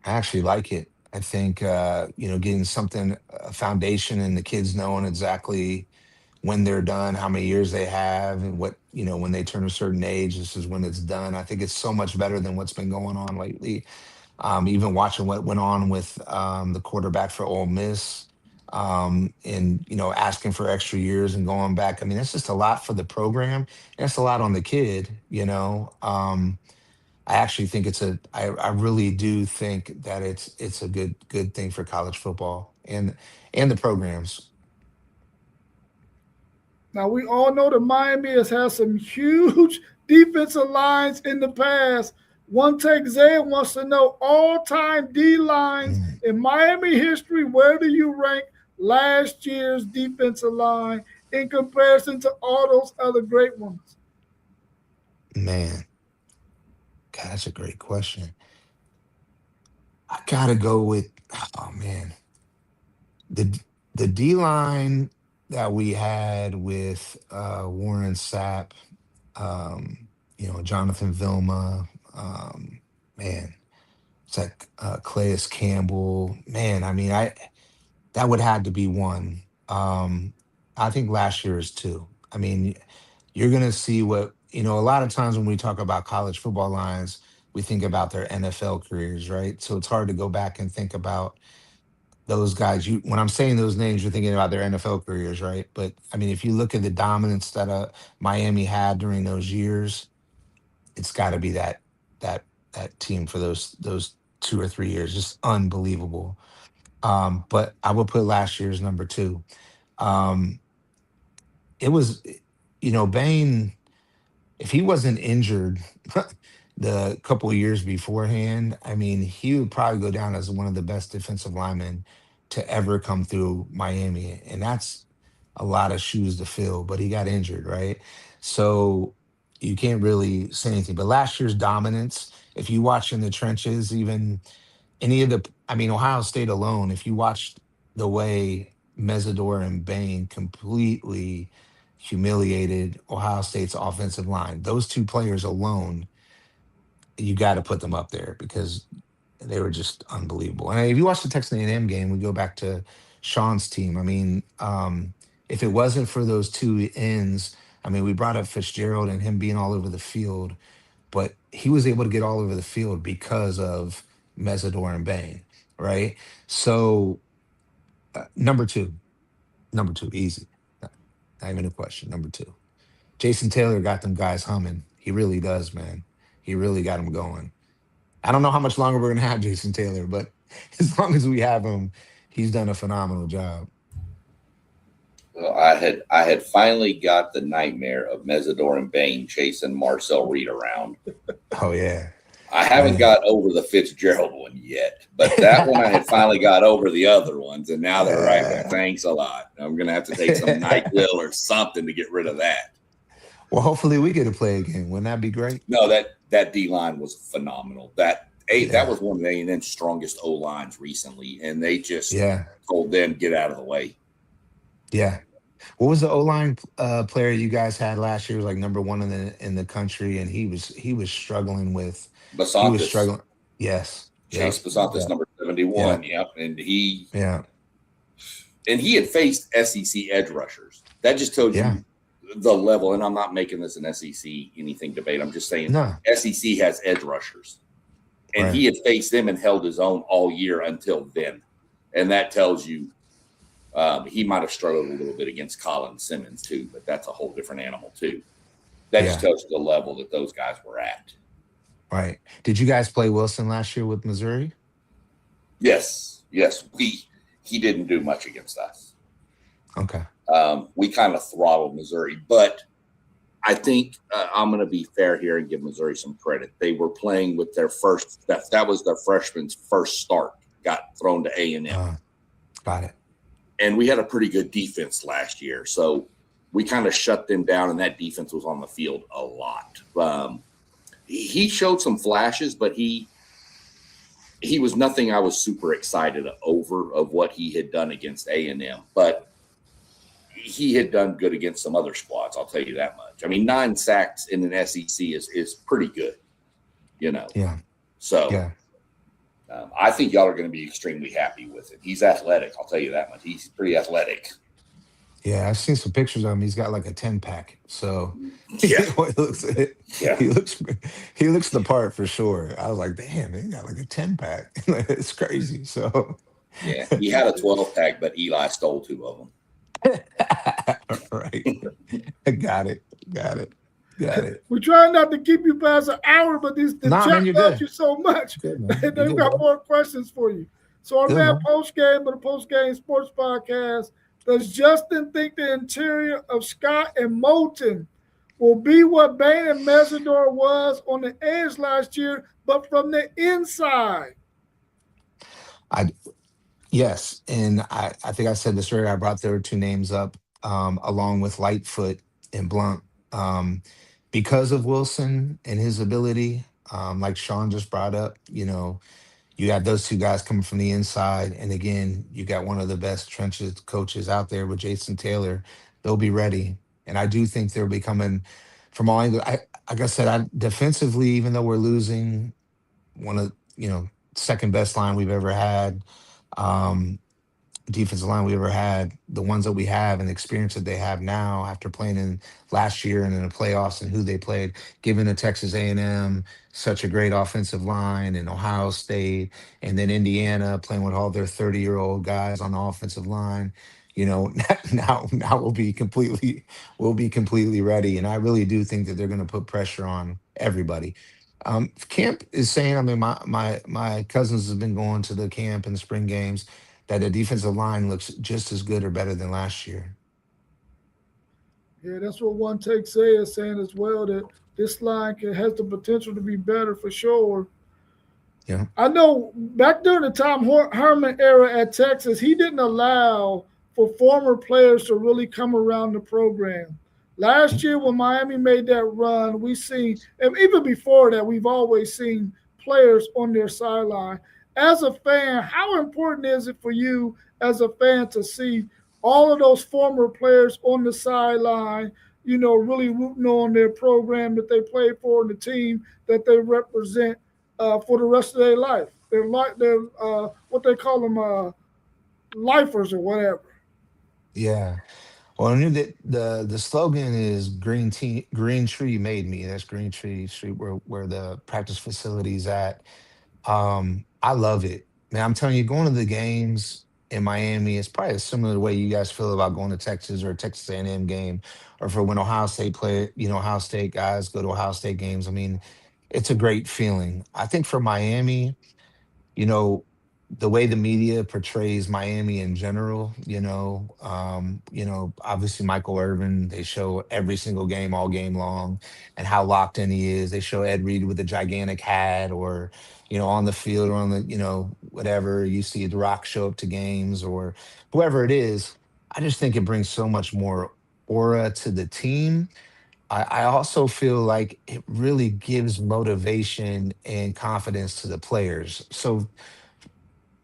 I actually like it. I think getting something a foundation and the kids knowing exactly when they're done, how many years they have, and what when they turn a certain age, this is when it's done. I think it's so much better than what's been going on lately. Even watching what went on with the quarterback for Ole Miss, and asking for extra years and going back. I mean, it's just a lot for the program. And it's a lot on the kid. I actually think I really do think that it's a good thing for college football and the programs. Now we all know that Miami has had some huge defensive lines in the past. One Take Zay wants to know all-time D lines in Miami history. Where do you rank last year's defensive line in comparison to all those other great ones? Man, God, that's a great question. I gotta go with, oh man, the the D line that we had with Warren Sapp, Jonathan Vilma, man, it's like Calais Campbell. Man, I mean, I that would have to be one. I think last year is two. I mean, you're gonna see what a lot of times when we talk about college football lines, we think about their NFL careers, right? So it's hard to go back and think about those guys. You When I'm saying those names, you're thinking about their NFL careers, right? But I mean, if you look at the dominance that Miami had during those years, it's got to be that that team for those 2 or 3 years, just unbelievable. But I would put last year's number two. Um, it was, Bain, if he wasn't injured the couple of years beforehand, I mean, he would probably go down as one of the best defensive linemen to ever come through Miami. And that's a lot of shoes to fill, but he got injured, right? So you can't really say anything. But last year's dominance, if you watch in the trenches, even I mean, Ohio State alone, if you watched the way Mesidor and Bain completely humiliated Ohio State's offensive line, those two players alone, you got to put them up there because they were just unbelievable. And if you watch the Texas A&M game, we go back to Sean's team. I mean, if it wasn't for those two ends, I mean, we brought up Fitzgerald and him being all over the field, but he was able to get all over the field because of Mesidor and Bain, right? So number two, easy, not even a question. Number two, Jason Taylor got them guys humming. He really does, man. He really got them going. I don't know how much longer we're gonna have Jason Taylor, but as long as we have him, he's done a phenomenal job. Well, I had finally got the nightmare of Mesidor and Bain chasing Marcel Reed around. Oh yeah. I haven't got over the Fitzgerald one yet, but that one I had finally got over the other ones, and now they're right there. Thanks a lot. I'm gonna have to take some NyQuil or something to get rid of that. Well, hopefully we get to play again. Wouldn't that be great? No, that D line was phenomenal. That was one of A&M's strongest O lines recently, and they just told them get out of the way. Yeah. What was the O line player you guys had last year? It was like number one in the country, and he was struggling with. Basantis. He was struggling. Yes. Chase Basantis, number 71. Yep. And he had faced SEC edge rushers. That just told you the level. And I'm not making this an SEC anything debate. I'm just saying SEC has edge rushers. And he had faced them and held his own all year until then. And that tells you he might have struggled a little bit against Colin Simmons too, but that's a whole different animal too. That just tells you the level that those guys were at. Right. Did you guys play Wilson last year with Missouri? Yes. He didn't do much against us. Okay. We kind of throttled Missouri, but I think I'm going to be fair here and give Missouri some credit. They were playing with their first. That was their freshman's first start. Got thrown to A&M. Got it. And we had a pretty good defense last year, so we kind of shut them down, and that defense was on the field a lot. He showed some flashes, but he was nothing I was super excited over of what he had done against A&M. But he had done good against some other squads, I'll tell you that much. I mean, 9 sacks in an SEC is pretty good, Yeah. So I think y'all are going to be extremely happy with it. He's athletic, I'll tell you that much. He's pretty athletic. Yeah, I've seen some pictures of him. He's got like a 10-pack. So he looks the part for sure. I was like, damn, he got like a 10-pack. It's crazy. So yeah, he had a 12-pack, but Eli stole 2 of them. Right. Got it. We're trying not to keep you past an hour, but the chat loves you so much. Good, and they've got more questions for you. So our man Postgame, but a Postgame Sports Podcast. Does Justin think the interior of Scott and Moulton will be what Bain and Mesidor was on the edge last year, but from the inside. I Yes, and I think I said this earlier. I brought their two names up, along with Lightfoot and Blunt, because of Wilson and his ability. Like Sean just brought up, you have those two guys coming from the inside, and again, you got one of the best trenches coaches out there with Jason Taylor. They'll be ready, and I do think they'll be coming from all angles. Like I said, defensively, even though we're losing one of second best line we've ever had. Um, Defensive line we ever had, the ones that we have and the experience that they have now after playing in last year and in the playoffs and who they played, given the Texas A&M such a great offensive line and Ohio State and then Indiana playing with all their 30-year-old guys on the offensive line. Now we'll be completely ready. And I really do think that they're going to put pressure on everybody. Camp is saying, I mean, my cousins have been going to the camp and the spring games, that the defensive line looks just as good or better than last year. Yeah, that's what one take say is saying as well, that this line has the potential to be better for sure. Yeah. I know back during the Tom Herman era at Texas, he didn't allow for former players to really come around the program. Last year, when Miami made that run, we seen, and even before that, we've always seen players on their sideline. As a fan, how important is it for you as a fan to see all of those former players on the sideline, really rooting on their program that they played for and the team that they represent for the rest of their life? They're like what they call them, lifers or whatever. Yeah. Well, I knew that the slogan is green tree made me. That's Green Tree Street where the practice facility is at. I love it. Man, I'm telling you, going to the games in Miami is probably a similar way you guys feel about going to Texas or a Texas A&M game, or for when Ohio State play, Ohio State guys go to Ohio State games. I mean, it's a great feeling. I think for Miami, you know, the way the media portrays Miami in general, obviously Michael Irvin, they show every single game all game long and how locked in he is. They show Ed Reed with a gigantic hat or, on the field or on the, whatever. You see The Rock show up to games or whoever it is. I just think it brings so much more aura to the team. I also feel like it really gives motivation and confidence to the players. So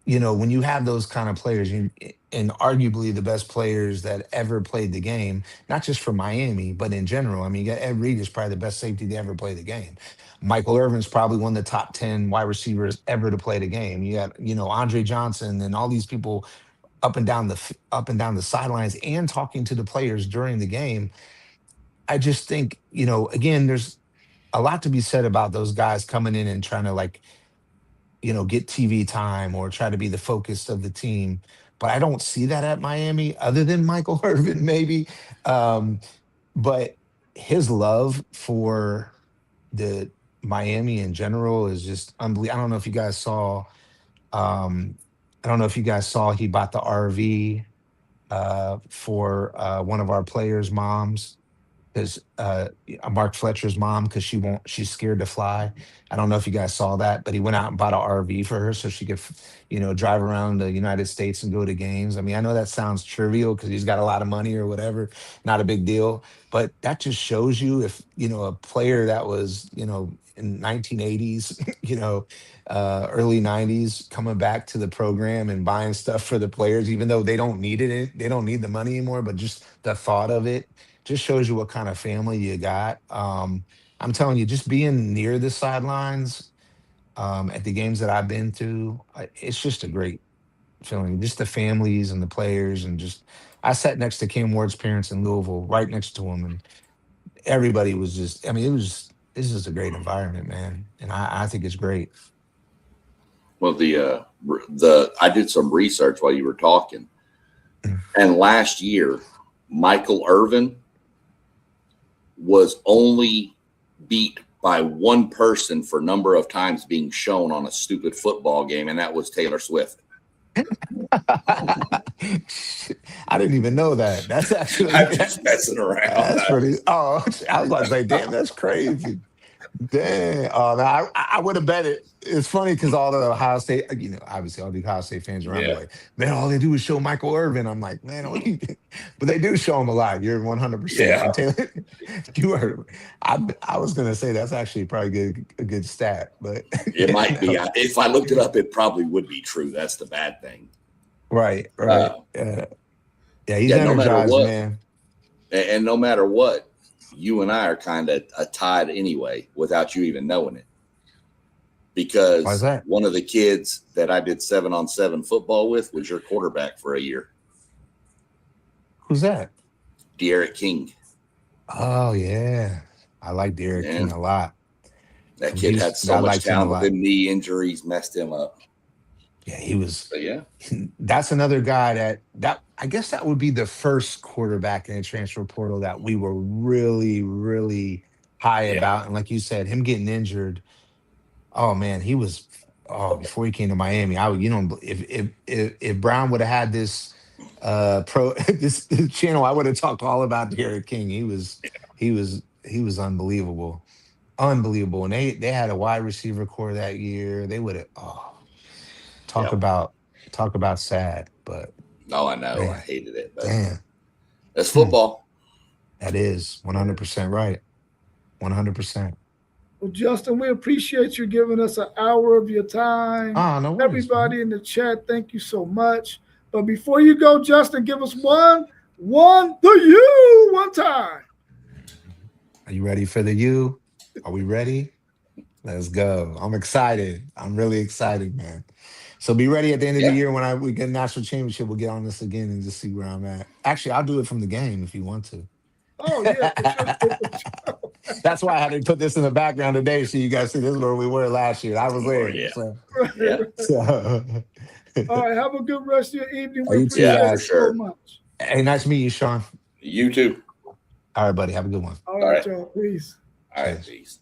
when you have those kind of players, and arguably the best players that ever played the game, not just for Miami, but in general. I mean, you got Ed Reed is probably the best safety to ever play the game. Michael Irvin's probably one of the top 10 wide receivers ever to play the game. You got, Andre Johnson and all these people up and down the sidelines and talking to the players during the game. I just think, again, there's a lot to be said about those guys coming in and trying to get TV time or try to be the focus of the team. But I don't see that at Miami, other than Michael Irvin, maybe. Um, but his love for the Miami in general is just unbelievable. I don't know if you guys saw. Um, I don't know if you guys saw. He bought the RV for one of our players' moms, because Mark Fletcher's mom, because she's scared to fly. I don't know if you guys saw that, but he went out and bought an RV for her so she could, drive around the United States and go to games. I mean, I know that sounds trivial because he's got a lot of money or whatever, not a big deal, but that just shows you, if a player that was in 1980s, early 90s, coming back to the program and buying stuff for the players, even though they don't need it, they don't need the money anymore, but just the thought of it just shows you what kind of family you got. I'm telling you, just being near the sidelines at the games that I've been to, it's just a great feeling. Just the families and the players, and just I sat next to Cam Ward's parents in Louisville, right next to him, and everybody was just. I mean, it's just a great environment, man, and I think it's great. Well, the I did some research while you were talking, and last year, Michael Irvin was only beat by one person for number of times being shown on a stupid football game, and that was Taylor Swift. I didn't even know that. That's actually I'm just messing around. that's pretty. Oh, I was about to say, damn, that's crazy. Damn. Oh, no, I would have bet it. It's funny because all the Ohio State, obviously all the Ohio State fans around me Yeah. like, man, all they do is show Michael Irvin. I'm like, man, what do you think? But they do show him a lot. You're 100%. Yeah. And Taylor, you are. I was gonna say that's actually probably a good stat, but It might be. no. If I looked it up, it probably would be true. That's the bad thing. Right. Uh, Yeah, he's yeah, no matter energized, what, man. and no matter what, you and I are kind of tied anyway without you even knowing it. Why's Because that? one of the kids that I did 7-on-7 football with was your quarterback for a year, Who's that? De'Aaron King. Oh yeah, I like Derek Man, King a lot. that From kid had Houston, so I much liked him a talent, but lot. them knee injuries messed him up. Yeah, he was. But yeah, That's another guy that I guess that would be the first quarterback in the transfer portal that we were really, really high yeah, about. And like you said, him getting injured. Oh man, he was. Oh, before he came to Miami, I would. If Brown would have had this this channel, I would have talked all about Derek King. He was unbelievable, unbelievable. And they had a wide receiver core that year. They would have. Oh, talk yeah. about talk about sad, but No, I know. I man, hated it, but damn, that's hmm, football. that is 100% right. 100%. Well, Justin, we appreciate you giving us an hour of your time. Ah, no worries, man. Everybody in the chat, thank you so much. But before you go, Justin, give us one time. Are you ready for the U? Are we ready? Let's go. I'm excited. I'm really excited, man. So be ready at the end of the Yeah. year when we get a national championship. We'll get on this again and just see where I'm at. Actually, I'll do it from the game if you want to. Oh, yeah, for sure. That's why I had to put this in the background today so you guys see this is where we were last year. I was Oh, there. yeah. So, Yeah. All right, have a good rest of your evening. You We too, appreciate Yeah, for it guys. so sure. much. Hey, nice to meet you, Sean. You too. All right, buddy. Have a good one. All All right, right. y'all. Peace. All right. Cheers. Peace.